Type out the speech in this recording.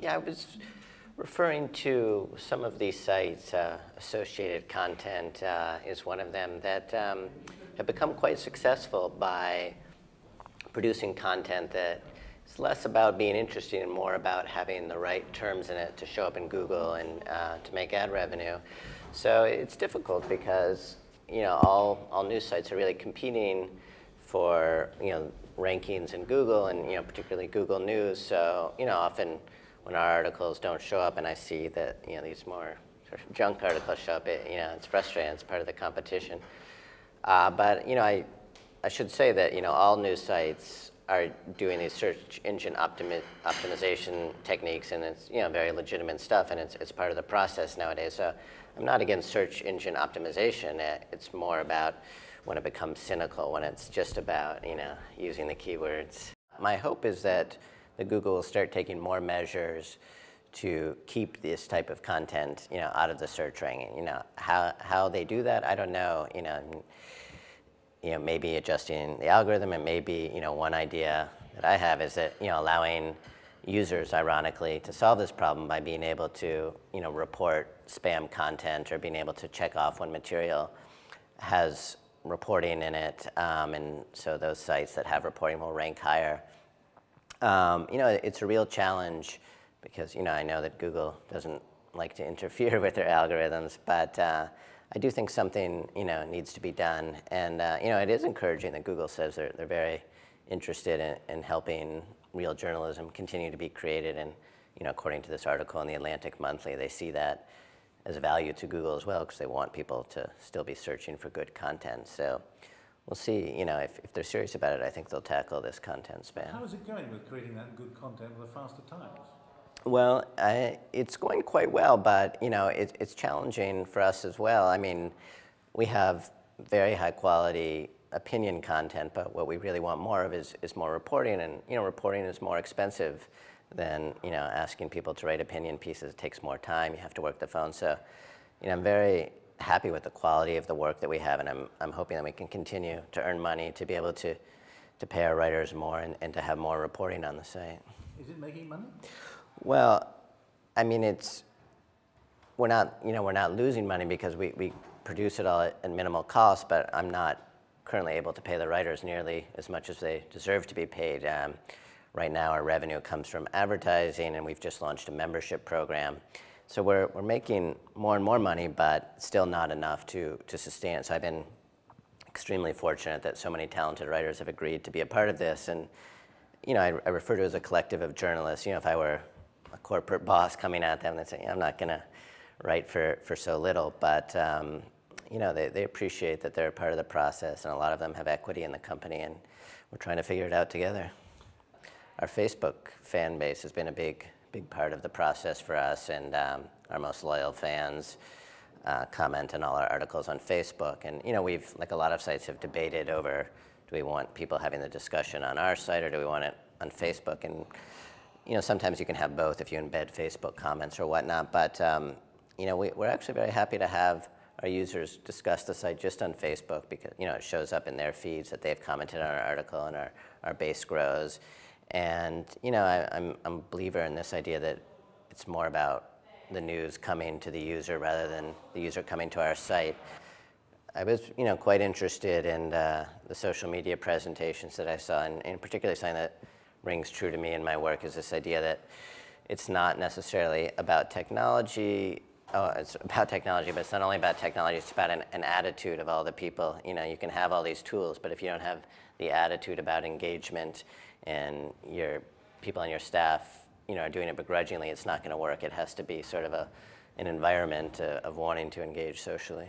Yeah, I was referring to some of these sites. Associated Content is one of them that have become quite successful by producing content that is less about being interesting and more about having the right terms in it to show up in Google and to make ad revenue. So it's difficult because all news sites are really competing for rankings in Google and particularly Google News. So often when our articles don't show up and I see that these more sort of junk articles show up, it's frustrating. It's part of the competition. But I should say that all news sites are doing these search engine optimization techniques, and it's very legitimate stuff, and it's part of the process nowadays. So I'm not against search engine optimization. It's more about when it becomes cynical, when it's just about using the keywords. My hope is that Google will start taking more measures to keep this type of content out of the search ranking. How they do that, I don't know. Maybe adjusting the algorithm, and maybe one idea that I have is that allowing users, ironically, to solve this problem by being able to report spam content or being able to check off when material has reporting in it, and so those sites that have reporting will rank higher. It's a real challenge because I know that Google doesn't like to interfere with their algorithms, but I do think something needs to be done, and it is encouraging that Google says they're very interested in helping real journalism continue to be created, and according to this article in the Atlantic Monthly, they see that as a value to Google as well because they want people to still be searching for good content. So we'll see. If they're serious about it, I think they'll tackle this content spam. How is it going with creating that good content with the faster times? Well, it's going quite well, but it's challenging for us as well. I mean, we have very high quality opinion content, but what we really want more of is more reporting, and reporting is more expensive than asking people to write opinion pieces. It takes more time. You have to work the phone. So I'm very happy with the quality of the work that we have, and I'm hoping that we can continue to earn money to be able to pay our writers more and to have more reporting on the site. Is it making money? Well, I mean, we're not losing money because we produce it all at minimal cost, but I'm not currently able to pay the writers nearly as much as they deserve to be paid. Right now, our revenue comes from advertising, and we've just launched a membership program. So we're making more and more money, but still not enough to sustain it. So I've been extremely fortunate that so many talented writers have agreed to be a part of this. And I refer to it as a collective of journalists. If I were a corporate boss coming at them, they'd say, I'm not going to write for so little. But they appreciate that they're a part of the process, and a lot of them have equity in the company, and we're trying to figure it out together. Our Facebook fan base has been a big part of the process for us, and our most loyal fans comment on all our articles on Facebook. And we've, like a lot of sites, have debated over, do we want people having the discussion on our site, or do we want it on Facebook? And sometimes you can have both if you embed Facebook comments or whatnot. But we're actually very happy to have our users discuss the site just on Facebook because it shows up in their feeds that they've commented on our article, and our base grows. And I'm a believer in this idea that it's more about the news coming to the user rather than the user coming to our site. I was quite interested in the social media presentations that I saw, and particularly something that rings true to me in my work is this idea that it's not necessarily about technology. Oh, it's about technology, but it's not only about technology, it's about an attitude of all the people. You can have all these tools, but if you don't have the attitude about engagement and your people on your staff are doing it begrudgingly, it's not going to work. It has to be sort of an environment of wanting to engage socially.